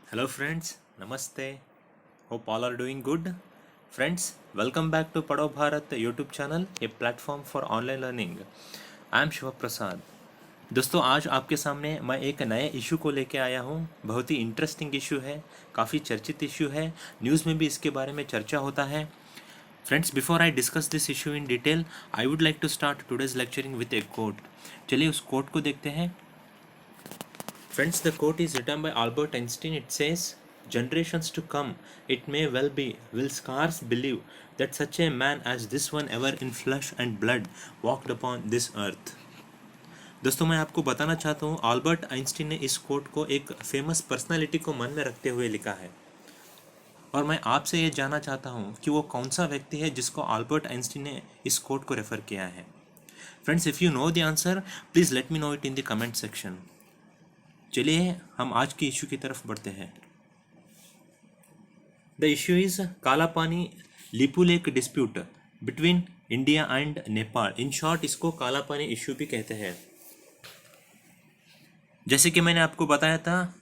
Hello friends, Namaste. Hope all are doing good. Friends, welcome back to Padho Bharat YouTube channel, a platform for online learning. I am Shiva Prasad. दोस्तों आज आपके सामने मैं एक नए issue को लेके आया हूँ। बहुत ही इंटरेस्टिंग इशू है, काफ़ी चर्चित इशू है, न्यूज़ में भी इसके बारे में चर्चा होता है। Friends, before I discuss this issue in detail, I would like to start today's lecturing with a quote. चलिए उस कोट को देखते हैं। Friends, the quote is written by Albert Einstein. It says, "Generations to come, it may well be, will scarce believe that such a man as this one ever in flesh and blood walked upon this earth." दोस्तों मैं आपको बताना चाहता हूँ, Albert Einstein ने इस coat को एक फेमस पर्सनालिटी को मन में रखते हुए लिखा है। और मैं आपसे ये जानना चाहता हूँ कि वो कौन सा व्यक्ति है जिसको अल्बर्ट आइंस्टीन ने इस कोट को रेफर किया है। Friends, if you know the answer, please let me know it in the comment section. चलिए हम आज की इशू की तरफ बढ़ते हैं। द इशू इज काला पानी Lipu lake dispute between India and Nepal. In short इसको काला पानी इशू भी कहते हैं। जैसे कि मैंने आपको बताया था,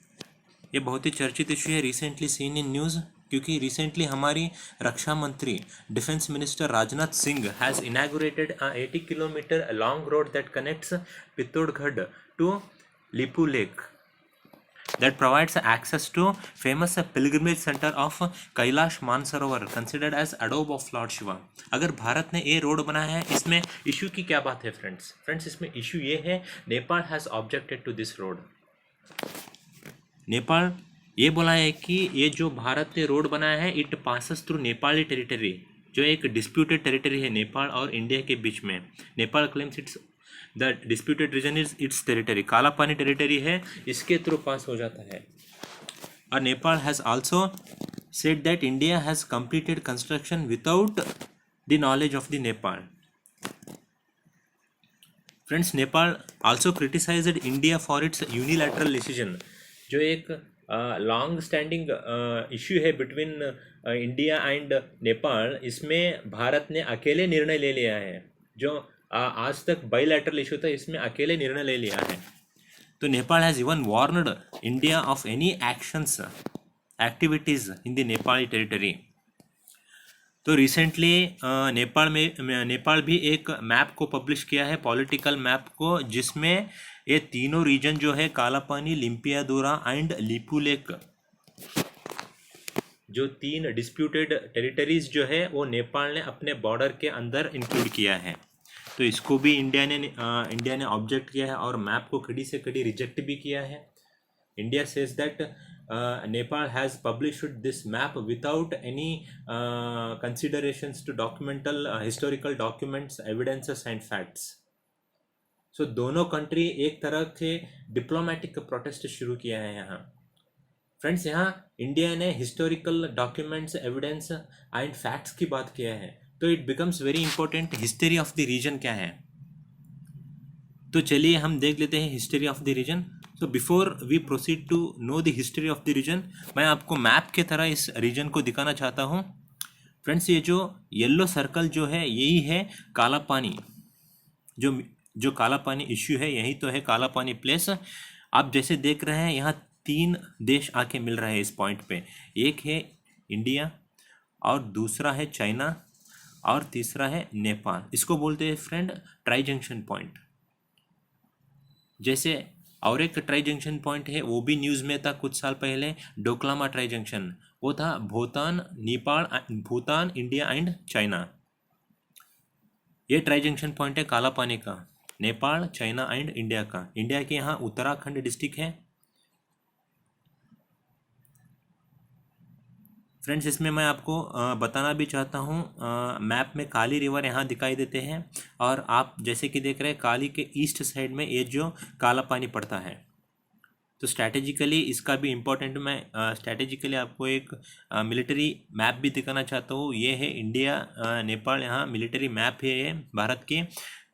ये बहुत ही चर्चित इशू है, रिसेंटली सीन इन न्यूज़, क्योंकि रिसेंटली हमारी रक्षा मंत्री defence minister Rajnath Singh has inaugurated a 80 kilometre long road that connects Pithoragarh to Lipulekh that provides access to famous pilgrimage center of Kailash Mansarovar considered as adobe of Lord Shiva। अगर भारत ने ये road बनाया है, इसमें इशू की क्या बात है फ्रेंड्स, इसमें इशू ये है, Nepal has objected to this road. Nepal ये बोला है कि ये जो भारत ने रोड बनाया है, it passes through Nepali territory, जो एक डिस्प्यूटेड टेरिटरी है नेपाल और इंडिया के बीच में। Nepal claims its the disputed region is its territory, Kala Pani territory है, इसके थ्रू पास हो जाता है। और Nepal has also said that India has completed construction without the knowledge of the Nepal. Friends, Nepal also criticised India for its unilateral decision, जो एक long standing issue है between India and Nepal. इसमें भारत ने अकेले निर्णय ले लिया है, जो आज तक बाइलैटरल इशू था, इसमें अकेले निर्णय ले लिया है। तो Nepal has even warned India of any actions activities in the Nepali territory. तो रिसेंटली नेपाल भी एक मैप को पब्लिश किया है, पॉलिटिकल मैप को, जिसमें ये तीनों रीजन जो है, कालापानी, लिम्पियादोरा एंड लिपू लेक, जो तीन डिस्प्यूटेड टेरिटरीज जो है, वो नेपाल ने अपने बॉर्डर के अंदर इंक्लूड किया है। तो इसको भी इंडिया ने ऑब्जेक्ट किया है और मैप को कड़ी से कड़ी रिजेक्ट भी किया है। India says that Nepal has published this map without any considerations to documental historical documents, evidences and facts. So दोनों कंट्री एक तरह से डिप्लोमेटिक प्रोटेस्ट शुरू किया है यहाँ। फ्रेंड्स, यहाँ इंडिया ने historical documents, evidence and facts की बात किया है, तो it becomes very important history of the region क्या है। तो चलिए हम देख लेते हैं history of the region. So before we proceed to know the history of the region, मैं आपको मैप के तरह इस रीजन को दिखाना चाहता हूँ। फ्रेंड्स, ये जो येलो सर्कल जो है, यही है काला पानी, जो काला पानी इश्यू है, यही तो है काला पानी प्लेस। आप जैसे देख रहे हैं, यहाँ तीन देश आके मिल रहे हैं इस पॉइंट पे। एक है इंडिया, और दूसरा है चाइना, और तीसरा है नेपाल। इसको बोलते हैं फ्रेंड ट्राई जंक्शन पॉइंट। जैसे और एक ट्राई जंक्शन पॉइंट है, वो भी न्यूज़ में था कुछ साल पहले, डोकलामा ट्राई जंक्शन। वो था भूटान, इंडिया एंड चाइना। ये ट्राई जंक्शन पॉइंट है काला पानी का, नेपाल, चाइना एंड इंडिया का। इंडिया के यहाँ उत्तराखंड डिस्ट्रिक्ट है। फ्रेंड्स, इसमें मैं आपको बताना भी चाहता हूँ, मैप में काली रिवर यहाँ दिखाई देते हैं, और आप जैसे कि देख रहे हैं, काली के ईस्ट साइड में ये जो काला पानी पड़ता है। तो स्ट्रैटेजिकली इसका भी इम्पोर्टेंट, मैं स्ट्रैटेजिकली आपको एक मिलिट्री मैप भी दिखाना चाहता हूँ। ये है इंडिया नेपाल, यहाँ मिलिट्री मैप है ये भारत की।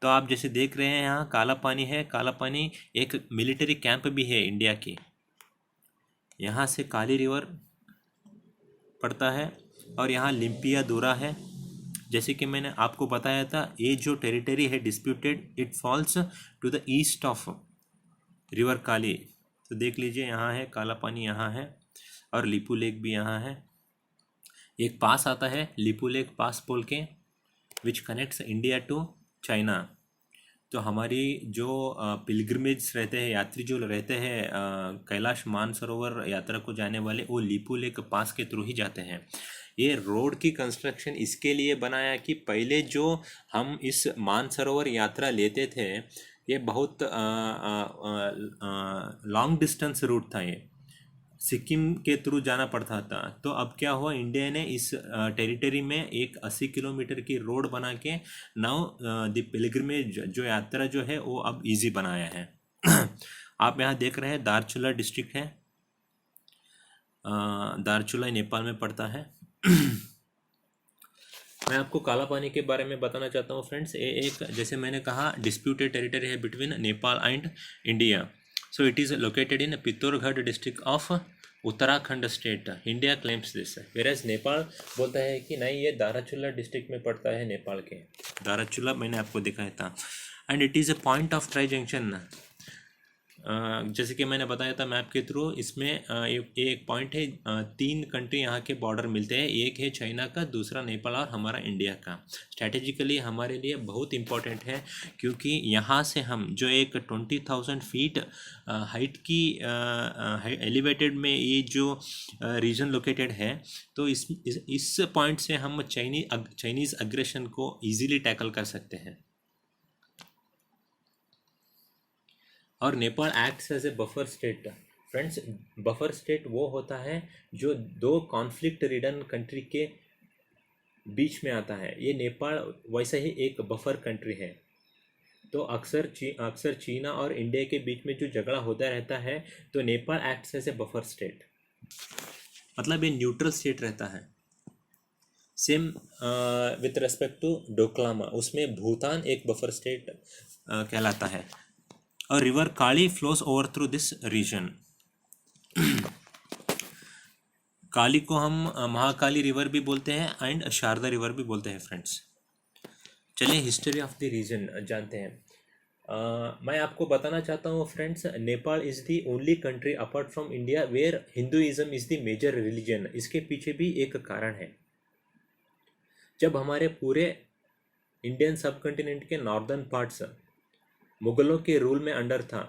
तो आप जैसे देख रहे हैं, यहाँ काला पानी है, काला पानी एक मिलिट्री कैंप भी है इंडिया की। यहाँ से काली रिवर पड़ता है, और यहाँ लिम्पियादोरा है। जैसे कि मैंने आपको बताया था, ये जो टेरिटरी है disputed, it falls to the east of river Kali. तो देख लीजिए, यहाँ है काला पानी, यहाँ है, और लिपू लेक भी यहाँ है। एक पास आता है लिपू लेक पास बोल के, which connects India to China. तो हमारी जो पिलग्रिमेज रहते हैं, यात्री जो रहते हैं कैलाश मानसरोवर यात्रा को जाने वाले, वो लिपू लेक पास के थ्रू ही जाते हैं। ये रोड की कंस्ट्रक्शन इसके लिए बनाया कि पहले जो हम इस मानसरोवर यात्रा लेते थे, ये बहुत लॉन्ग डिस्टेंस रूट था, ये सिक्किम के थ्रू जाना पड़ता था। तो अब क्या हुआ, इंडिया ने इस टेरिटरी में एक 80 किलोमीटर की रोड बना के नाउ द पिलग्रिमेज जो यात्रा जो है वो अब इजी बनाया है। आप यहाँ देख रहे हैं दारचुला डिस्ट्रिक्ट है, दारचुला नेपाल में पड़ता है। मैं आपको काला पानी के बारे में बताना चाहता हूँ फ्रेंड्स। ये एक, जैसे मैंने कहा, डिस्प्यूटेड टेरिटरी है between Nepal and India. So it is located in Pithoragarh district of Uttarakhand state. India claims this, whereas Nepal बोलता है कि नहीं, ये दाराचुला डिस्ट्रिक्ट में पड़ता है नेपाल के। दाराचुला मैंने आपको दिखाया था। And it is a point of tri junction, जैसे कि मैंने बताया था मैप के थ्रू। इसमें एक पॉइंट है, 3 कंट्री यहाँ के बॉर्डर मिलते हैं, एक है चाइना का, दूसरा नेपाल और हमारा इंडिया का। स्ट्रैटेजिकली हमारे लिए बहुत इम्पोर्टेंट है, क्योंकि यहाँ से हम जो एक 20,000 फीट हाइट की एलिवेटेड में ये जो रीजन लोकेटेड है, तो इस पॉइंट से हम चाइनीज़ अग्रेशन को ईजिली टैकल कर सकते हैं। और Nepal acts as a buffer state. Friends, buffer state वो होता है जो 2 कॉन्फ्लिक्ट रिडन कंट्री के बीच में आता है। ये नेपाल वैसे ही एक बफर कंट्री है। तो अक्सर चीना और इंडिया के बीच में जो झगड़ा होता रहता है, तो Nepal acts as a buffer state, मतलब ये न्यूट्रल स्टेट रहता है। Same with respect to Doklam, उसमें भूटान एक बफर स्टेट कहलाता है। और river Kali flows over through this region. Kali को हम महाकाली रिवर भी बोलते हैं एंड शारदा रिवर भी बोलते हैं फ्रेंड्स। चलिए हिस्ट्री ऑफ द रीजन जानते हैं। मैं आपको बताना चाहता हूँ friends, Nepal is the only country apart from India where Hinduism is the major religion. इसके पीछे भी एक कारण है। जब हमारे पूरे इंडियन सब कॉन्टिनेंट के नॉर्दर्न पार्ट्स मुगलों के रूल में अंडर था,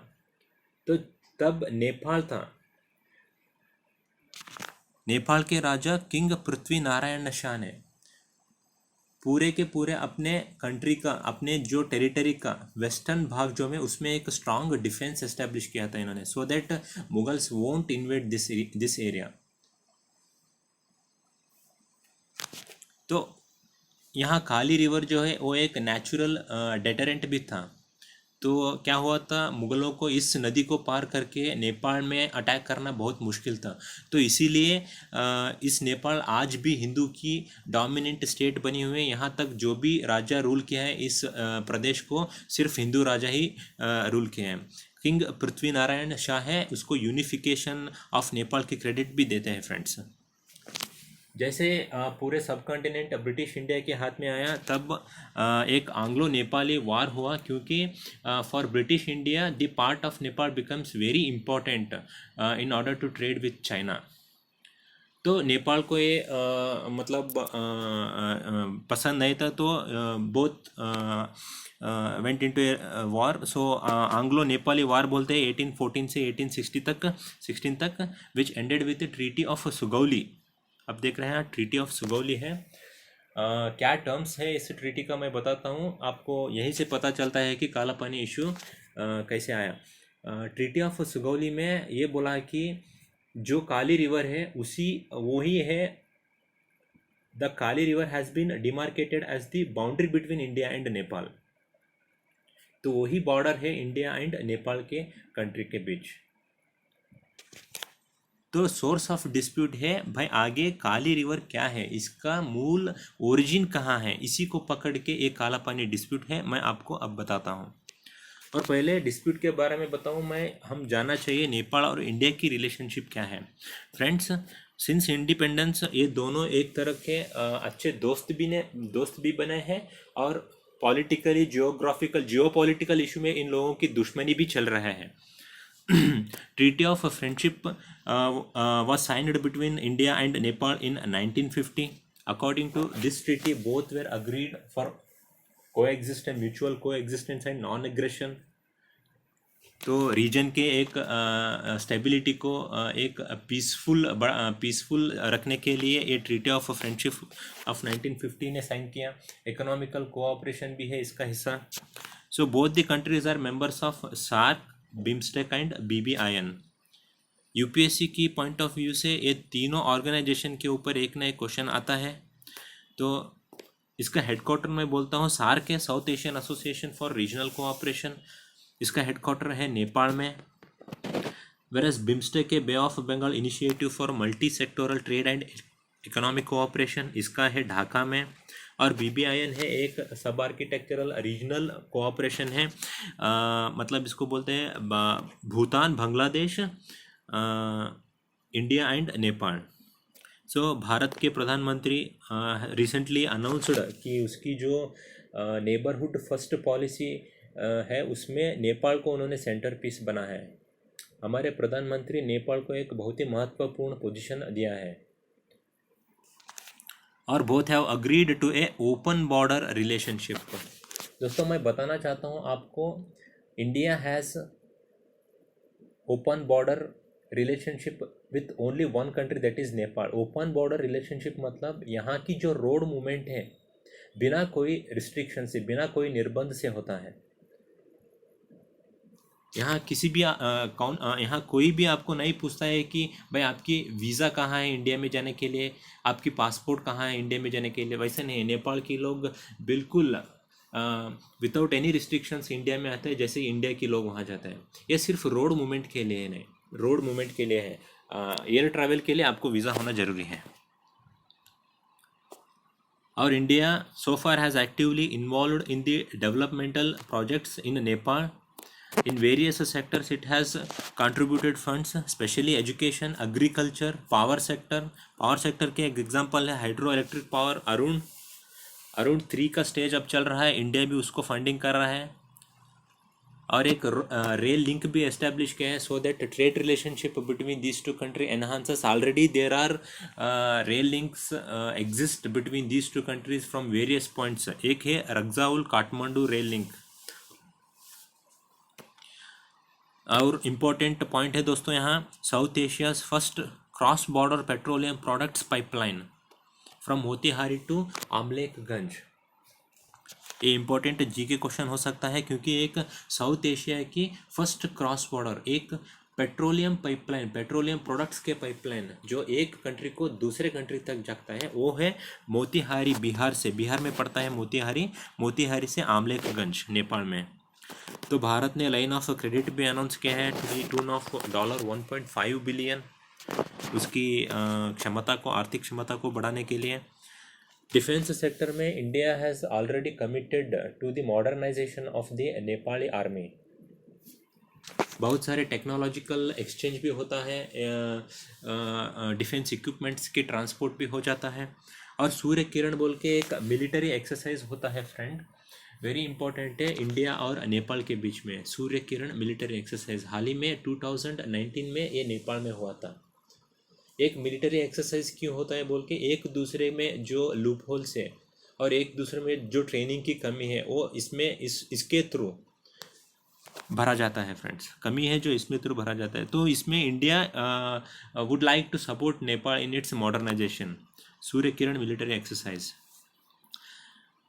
तो तब नेपाल था। नेपाल के राजा किंग पृथ्वी नारायण शाह ने पूरे के पूरे अपने कंट्री का, अपने जो टेरिटरी का वेस्टर्न भाग जो में, उसमें एक स्ट्रांग डिफेंस एस्टेब्लिश किया था इन्होंने, so that Mughals won't invade this area. तो यहाँ काली रिवर जो है वो एक नेचुरल डेटरेंट भी था। तो क्या हुआ था, मुगलों को इस नदी को पार करके नेपाल में अटैक करना बहुत मुश्किल था। तो इसीलिए इस नेपाल आज भी हिंदू की डोमिनेंट स्टेट बनी हुई है। यहाँ तक जो भी राजा रूल किया है इस प्रदेश को, सिर्फ हिंदू राजा ही रूल किए हैं। किंग पृथ्वी नारायण शाह है, उसको यूनिफिकेशन ऑफ नेपाल की क्रेडिट भी देते हैं फ्रेंड्स। जैसे पूरे सब कॉन्टिनेंट ब्रिटिश इंडिया के हाथ में आया, तब एक आंग्लो नेपाली वार हुआ, क्योंकि for British India the part of Nepal becomes very important in order to trade with China. तो नेपाल को ये मतलब पसंद नहीं था, तो both went into war. So Anglo Nepali war बोलते हैं 1814 से 1816 तक, which ended with treaty of Sugauli. अब देख रहे हैं ट्रीटी ऑफ सुगौली है। क्या टर्म्स है इस ट्रीटी का मैं बताता हूँ आपको, यहीं से पता चलता है कि काला पानी इशू कैसे आया। ट्रीटी ऑफ सुगौली में ये बोला है कि जो काली रिवर है वही है, the Kali river has been demarcated as the boundary between India and Nepal. तो वही बॉर्डर है इंडिया एंड नेपाल के कंट्री के बीच। तो सोर्स ऑफ डिस्प्यूट है भाई, आगे काली रिवर क्या है, इसका मूल ओरिजिन कहाँ है, इसी को पकड़ के एक काला पानी डिस्प्यूट है। मैं आपको अब बताता हूँ। और पहले डिस्प्यूट के बारे में बताऊँ हम जानना चाहिए नेपाल और इंडिया की रिलेशनशिप क्या है। फ्रेंड्स, सिंस इंडिपेंडेंस ये दोनों एक तरह के अच्छे दोस्त भी बने हैं, और पॉलिटिकली जियोपॉलिटिकल इशू में इन लोगों की दुश्मनी भी चल रहा है। Treaty of Friendship was signed between India and Nepal in 1950. According to this treaty, both were agreed for coexistence, mutual coexistence and non-aggression. तो रीजन के एक स्टेबिलिटी को एक पीसफुल रखने के लिए ये ट्रीटी ऑफ फ्रेंडशिप ऑफ 1950 ने साइन किया। इकोनॉमिकल कोऑपरेशन भी है इसका हिस्सा। So both the countries are members of SAARC, BIMSTEC and BBIN। UPSC की पॉइंट ऑफ व्यू से ये तीनों ऑर्गेनाइजेशन के ऊपर एक ना एक क्वेश्चन आता है। तो इसका हेडक्वार्टर मैं बोलता हूँ सार्क है, south Asian association for regional cooperation. इसका हेडक्वार्टर है नेपाल में। वेरस बिम्स्टेक है bay of Bengal initiative for multi sectoral trade and economic cooperation, इसका है ढाका में। और BBIN है एक सब आर्किटेक्चरल रीजनल कोऑपरेशन है, मतलब इसको बोलते हैं भूटान, बांग्लादेश, इंडिया एंड नेपाल। सो भारत के प्रधानमंत्री रिसेंटली अनाउंसड कि उसकी जो नेबरहुड फर्स्ट पॉलिसी है उसमें नेपाल को उन्होंने सेंटर पीस बना है। हमारे प्रधानमंत्री नेपाल को एक बहुत ही महत्वपूर्ण पोजीशन दिया है। और both have agreed to a open border relationship. दोस्तों मैं बताना चाहता हूँ आपको, India has open border relationship with only one country, that is Nepal. Open border relationship मतलब यहाँ की जो रोड मूवमेंट है बिना कोई रिस्ट्रिक्शन से, बिना कोई निर्बंध से होता है। यहाँ किसी भी यहाँ कोई भी आपको नहीं पूछता है कि भाई आपकी वीज़ा कहाँ है इंडिया में जाने के लिए, आपकी पासपोर्ट कहाँ है इंडिया में जाने के लिए। वैसे नहीं, नेपाल के लोग बिल्कुल विदाउट एनी रिस्ट्रिक्शंस इंडिया में आते हैं, जैसे इंडिया के लोग वहाँ जाते हैं। ये सिर्फ रोड मूवमेंट के लिए नहीं, रोड मूवमेंट के लिए है। एयर ट्रैवल के लिए आपको वीज़ा होना ज़रूरी है। और India so far has actively involved in the developmental projects in Nepal. In various sectors it has contributed funds, especially education, agriculture, power sector। Power sector के एक एग्जांपल है हाइड्रो इलेक्ट्रिक पावर अरुण 3 का stage अब चल रहा है, India भी उसको फंडिंग कर रहा है। और एक रेल लिंक भी एस्टेब्लिश किया है so that trade relationship between these two country enhances. Already there are rail links exist between these two countries from various points. एक है रक्जाउल काठमांडू रेल लिंक। और इम्पोर्टेंट पॉइंट है दोस्तों यहाँ, south Asia's first cross border petroleum products pipeline from Motihari to Amlekhganj. ये important GK question हो सकता है क्योंकि एक साउथ एशिया की फर्स्ट क्रॉस बॉर्डर एक पेट्रोलियम पाइपलाइन, पेट्रोलियम प्रोडक्ट्स के पाइपलाइन जो एक कंट्री को दूसरे कंट्री तक जाता है, वो है मोतीहारी बिहार से। बिहार में पड़ता है मोतीहारी, मोतीहारी से आमलेखगंज नेपाल में। तो भारत ने लाइन ऑफ क्रेडिट भी अनाउंस किया है to the tune of $1.5 billion उसकी क्षमता को, आर्थिक क्षमता को बढ़ाने के लिए। डिफेंस सेक्टर में India has already committed to the modernisation of the Nepali army. बहुत सारे टेक्नोलॉजिकल एक्सचेंज भी होता है, डिफेंस इक्विपमेंट्स की ट्रांसपोर्ट भी हो जाता है। और सूर्य किरण बोल के एक मिलिट्री एक्सरसाइज होता है फ्रेंड, वेरी इंपॉर्टेंट है इंडिया और नेपाल के बीच में। सूर्य किरण मिलिट्री एक्सरसाइज हाल ही में 2019 में ये नेपाल में हुआ था। एक मिलिट्री एक्सरसाइज क्यों होता है बोल के, एक दूसरे में जो लूप होल्स है और एक दूसरे में जो ट्रेनिंग की कमी है वो इसमें इसके थ्रू भरा जाता है फ्रेंड्स। कमी है जो इसमें थ्रू भरा जाता है। तो इसमें India would like to support Nepal in its modernisation. Surya Kiran military exercise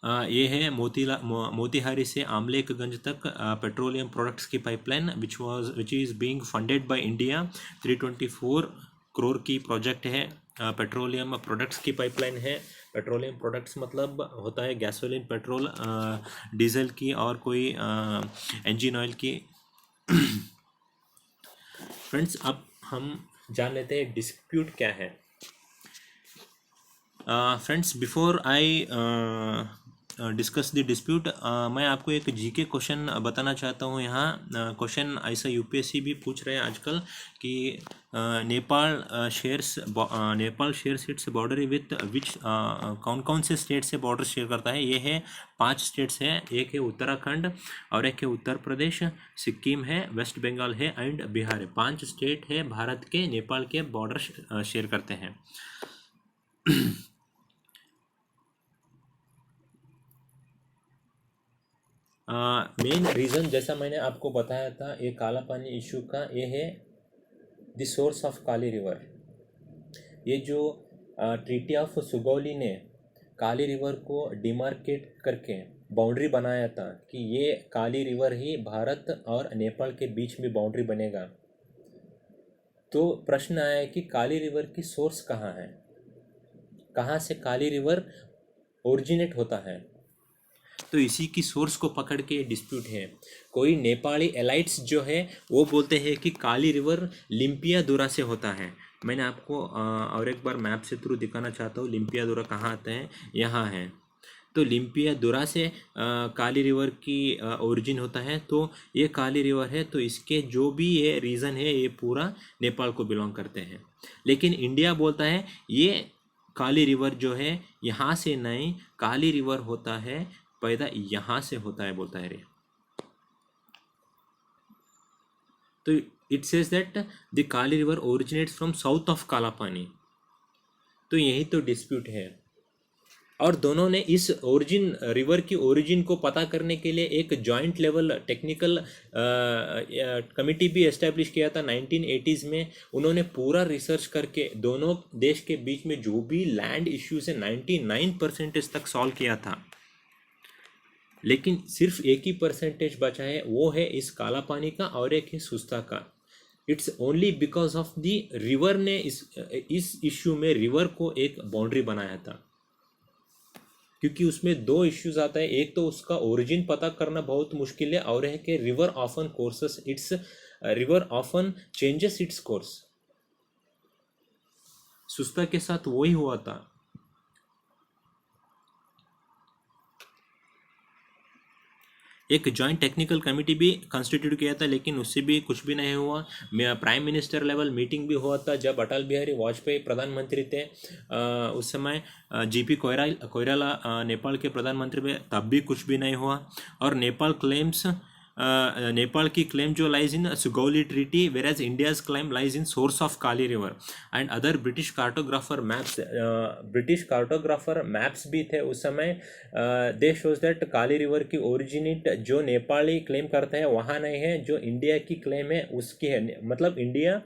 ये है मोतीहारी से आमलेखगंज तक पेट्रोलियम प्रोडक्ट्स की pipeline which is being funded by India. 324 crore की प्रोजेक्ट है। पेट्रोलियम प्रोडक्ट्स की पाइपलाइन है। पेट्रोलियम प्रोडक्ट्स मतलब होता है गैसोलीन, पेट्रोल, डीजल की और कोई इंजन ऑयल की। फ्रेंड्स अब हम जान लेते हैं डिस्प्यूट क्या है। Friends before I discuss the dispute. मैं आपको एक जीके क्वेश्चन बताना चाहता हूँ यहाँ। क्वेश्चन ऐसा यूपीएससी भी पूछ रहे हैं आजकल कि Nepal shares its border with which, कौन कौन से स्टेट से बॉर्डर शेयर करता है। ये है 5 स्टेट्स है, एक है उत्तराखंड और एक है उत्तर प्रदेश, सिक्किम है, वेस्ट बंगाल है एंड बिहार है। 5 स्टेट है भारत के नेपाल के बॉर्डर शेयर करते हैं। मेन रीज़न जैसा मैंने आपको बताया था ये काला पानी इशू का, ये है the source of Kali river. ये जो ट्रीटी ऑफ सुगौली ने काली रिवर को डिमार्केट करके बाउंड्री बनाया था कि ये काली रिवर ही भारत और नेपाल के बीच में बाउंड्री बनेगा। तो प्रश्न आया कि काली रिवर की सोर्स कहाँ है, कहाँ से काली रिवर ओरिजिनेट होता है। तो इसी की सोर्स को पकड़ के डिस्प्यूट है। कोई नेपाली एलाइट्स जो है वो बोलते हैं कि काली रिवर लिम्पियादुरा से होता है। मैंने आपको और एक बार मैप से थ्रू दिखाना चाहता हूँ लिम्पियादुरा कहाँ आता है, यहाँ है। तो लिम्पियादुरा से काली रिवर की ओरिजिन होता है। तो ये काली रिवर है, तो इसके जो भी ये रीज़न है ये पूरा नेपाल को बिलोंग करते हैं। लेकिन इंडिया बोलता है ये काली रिवर जो है यहाँ से नहीं, काली रिवर होता है पैदा यहाँ से होता है, बोलता है रे। तो it says that the Kali river originates from south of काला पानी। तो यही तो डिस्प्यूट है। और दोनों ने इस ओरिजिन रिवर की ओरिजिन को पता करने के लिए एक जॉइंट लेवल टेक्निकल कमिटी भी एस्टेब्लिश किया था 1980s में। उन्होंने पूरा रिसर्च करके दोनों देश के बीच में जो भी लैंड इश्यूज है 99% तक सॉल्व किया था। लेकिन सिर्फ एक ही परसेंटेज बचा है, वो है इस काला पानी का और एक है सुस्ता का। It's only because of the river ने इस इश्यू में रिवर को एक बाउंड्री बनाया था। क्योंकि उसमें 2 इश्यूज आता है, एक तो उसका ओरिजिन पता करना बहुत मुश्किल है और है कि river often courses its river often changes its course. Susta के साथ वही हुआ था। एक जॉइंट टेक्निकल कमेटी भी कंस्टिट्यूट किया था, लेकिन उससे भी कुछ भी नहीं हुआ। प्राइम मिनिस्टर लेवल मीटिंग भी हुआ था जब अटल बिहारी वाजपेयी प्रधानमंत्री थे। उस समय जीपी कोइराला नेपाल के प्रधानमंत्री में, तब भी कुछ भी नहीं हुआ। और नेपाल की क्लेम जो lies in Sugauli treaty, whereas India's claim lies in source of Kali river and other British cartographer maps भी थे उस समय। They shows that Kali river की ओरिजिनेट जो नेपाली क्लेम करते हैं वहाँ नहीं है, जो इंडिया की क्लेम है उसकी है। मतलब इंडिया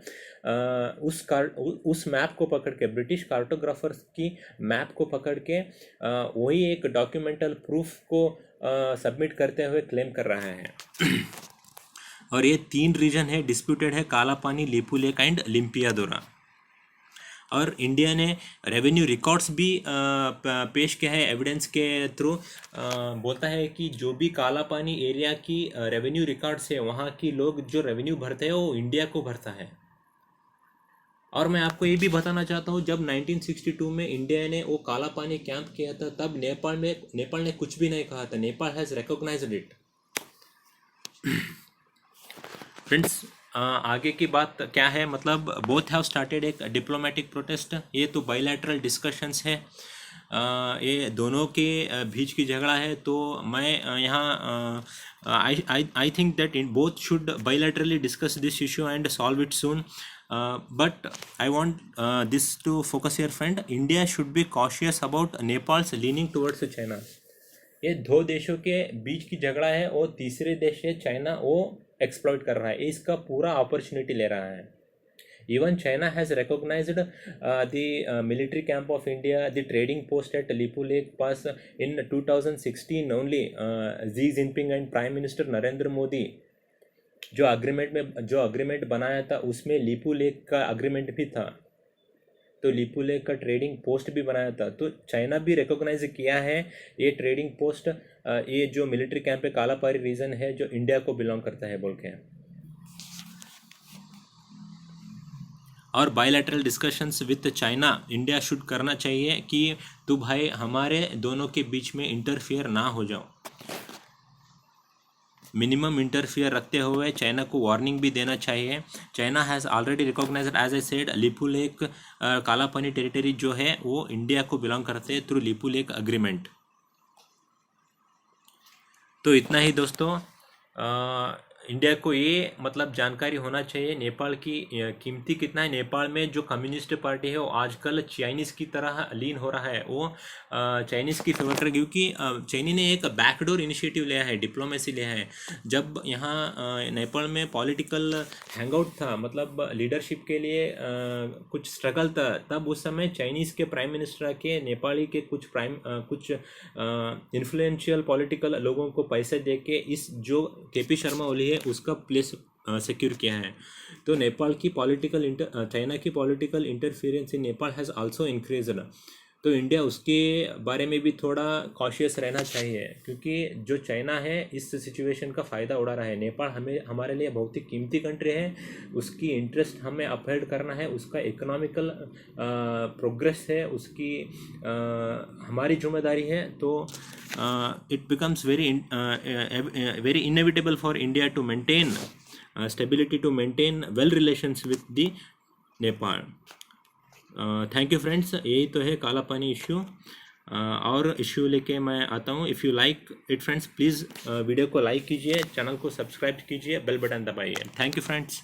उस मैप को पकड़ के, ब्रिटिश कार्टोग्राफर्स की मैप को पकड़ के वही एक डॉक्यूमेंटल प्रूफ को सबमिट करते हुए क्लेम कर रहा है। और ये 3 रीजन है डिस्प्यूटेड है, काला पानी, लिपू लेक एंड लिम्पियादुरा। और इंडिया ने रेवेन्यू रिकॉर्ड्स भी पेश किया है एविडेंस के थ्रू। बोलता है कि जो भी काला पानी एरिया की रेवेन्यू रिकॉर्ड्स है, वहाँ की लोग जो रेवेन्यू भरते हैं वो इंडिया को भरता है। और मैं आपको ये भी बताना चाहता हूँ, जब 1962 में इंडिया ने वो काला पानी कैंप किया था, तब नेपाल ने कुछ भी नहीं कहा था। Nepal has recognised it. Friends, आगे की बात क्या है, मतलब बोथ हैव स्टार्टेड एक डिप्लोमेटिक प्रोटेस्ट। ये तो बायलैटरल डिस्कशंस है, ये दोनों के बीच की झगड़ा है। तो मैं यहाँ I think that in both should bilaterally discuss this issue and solve it soon. But I want this to focus here, friend. India should be cautious about Nepal's leaning towards China. ये 2 देशों के बीच की झगड़ा है और तीसरे देश है चाइना, वो एक्सप्लॉइट कर रहा है, इसका पूरा अपॉर्चुनिटी ले रहा है। Even China has recognized the military camp of India, the trading post at Lipu Lake Pass in 2016 only. Xi Jinping and Prime Minister Narendra Modi जो अग्रीमेंट बनाया था उसमें लिपू लेक का अग्रीमेंट भी था। तो लिपू लेक का ट्रेडिंग पोस्ट भी बनाया था। तो चाइना भी रिकॉग्नाइज किया है ये ट्रेडिंग पोस्ट, ये जो मिलिट्री कैंप है कालापारी रीजन है जो इंडिया को बिलोंग करता है बोल के। और bilateral discussions with China India should करना चाहिए कि तो भाई हमारे दोनों के बीच में इंटरफियर ना हो जाओ। मिनिमम इंटरफियर रखते हुए चाइना को वार्निंग भी देना चाहिए। China has already recognised as a said Lipulekh Kala Pani territory जो है वो इंडिया को बिलोंग करते हैं थ्रू लिपू लेक अग्रीमेंट। तो इतना ही दोस्तों, इंडिया को ये मतलब जानकारी होना चाहिए नेपाल की कीमती कितना है। नेपाल में जो कम्युनिस्ट पार्टी है वो आजकल चाइनीज़ की तरह लीन हो रहा है, वो चाइनीज़ की फेवर कर, क्योंकि चाइनी ने एक बैकडोर इनिशिएटिव लिया है, डिप्लोमेसी लिया है। जब यहाँ नेपाल में पॉलिटिकल हैंगआउट था, मतलब लीडरशिप के लिए कुछ स्ट्रगल था, तब उस समय चाइनीज़ के प्राइम मिनिस्टर के नेपाली के कुछ इन्फ्लुएंशियल पॉलिटिकल लोगों को पैसे दे के इस जो केपी शर्मा ओली है उसका प्लेस सिक्योर किया है। तो नेपाल की चाइना की political interference in Nepal has also increased. तो इंडिया उसके बारे में भी थोड़ा कॉशियस रहना चाहिए, क्योंकि जो चाइना है इस सिचुएशन का फ़ायदा उड़ा रहा है। नेपाल हमारे लिए बहुत ही कीमती कंट्री है, उसकी इंटरेस्ट हमें अपहेल्ड करना है, उसका इकोनॉमिकल प्रोग्रेस है, उसकी हमारी जिम्मेदारी है। तो it becomes very inevitable for India to maintain stability, to maintain well relations with the Nepal. Thank you friends, यही तो है काला पानी इश्यू। और इश्यू लेके मैं आता हूँ। If you like it friends, please video को लाइक कीजिए, चैनल को सब्सक्राइब कीजिए, बेल बटन दबाइए। Thank you friends.